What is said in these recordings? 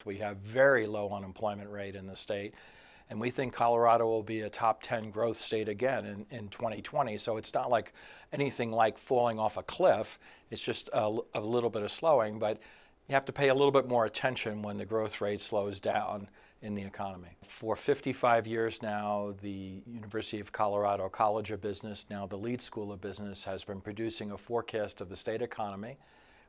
We have very low unemployment rate in the state, and we think Colorado will be a top 10 growth state again in 2020. So it's not like anything like falling off a cliff. It's just a little bit of slowing, but you have to pay a little bit more attention when the growth rate slows down in the economy. For 55 years now, the University of Colorado College of Business, now the Leeds School of Business, has been producing a forecast of the state economy,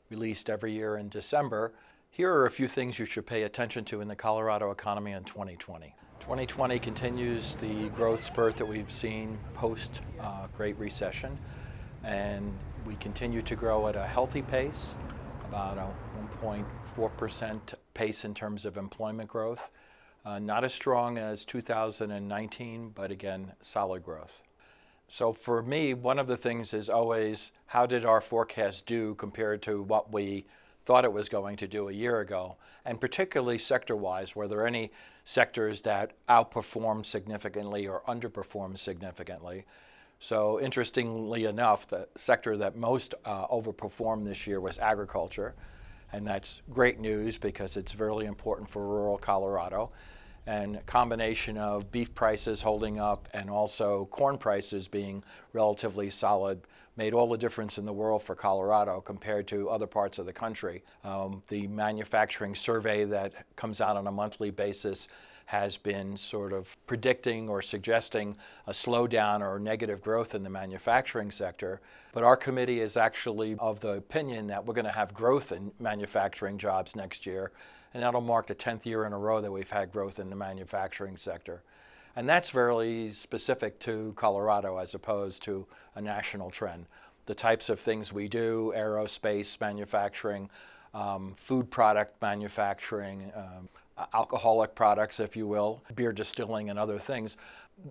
released every year in December. Here are a few things you should pay attention to in the Colorado economy in 2020. 2020 continues the growth spurt that we've seen post Great Recession, and we continue to grow at a healthy pace, about a 1.4% pace in terms of employment growth. Not as strong as 2019, but again, solid growth. So for me, one of the things is always, how did our forecast do compared to what we thought it was going to do a year ago? And particularly sector-wise, were there any sectors that outperformed significantly or underperformed significantly? So interestingly enough, the sector that most overperformed this year was agriculture. And that's great news because it's really important for rural Colorado. And a combination of beef prices holding up and also corn prices being relatively solid made all the difference in the world for Colorado compared to other parts of the country. The manufacturing survey that comes out on a monthly basis has been sort of predicting or suggesting a slowdown or negative growth in the manufacturing sector. But our committee is actually of the opinion that we're going to have growth in manufacturing jobs next year, and that'll mark the 10th year in a row that we've had growth in the manufacturing sector. And that's very specific to Colorado as opposed to a national trend. The types of things we do, aerospace manufacturing, food product manufacturing, alcoholic products, if you will, beer distilling and other things,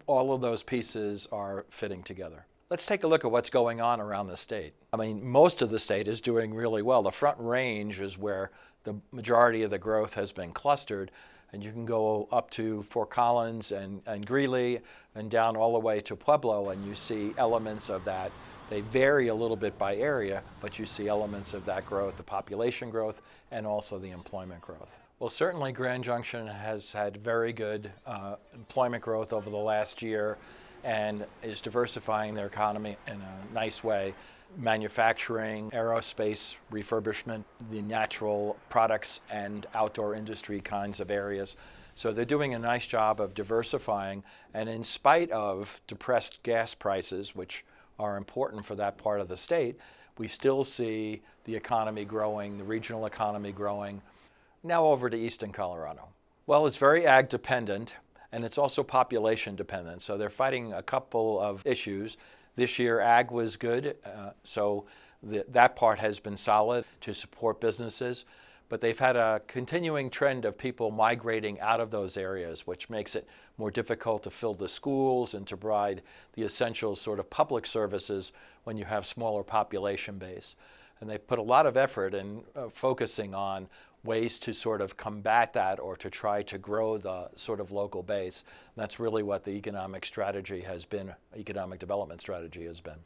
all of those pieces are fitting together. Let's take a look at what's going on around the state. I mean, most of the state is doing really well. The Front Range is where the majority of the growth has been clustered, and you can go up to Fort Collins and Greeley and down all the way to Pueblo, and you see elements of that. They vary a little bit by area, but you see elements of that growth, the population growth, and also the employment growth. Well, certainly Grand Junction has had very good employment growth over the last year and is diversifying their economy in a nice way. Manufacturing, aerospace, refurbishment, the natural products and outdoor industry kinds of areas. So they're doing a nice job of diversifying, and in spite of depressed gas prices, which are important for that part of the state, we still see the economy growing, the regional economy growing. Now over to Eastern Colorado. Well, it's very ag dependent, and it's also population dependent. So they're fighting a couple of issues. This year, ag was good, so that part has been solid to support businesses. But they've had a continuing trend of people migrating out of those areas, which makes it more difficult to fill the schools and to provide the essential sort of public services when you have smaller population base. And they put a lot of effort in focusing on ways to sort of combat that or to try to grow the sort of local base. And that's really what the economic strategy has been, economic development strategy has been.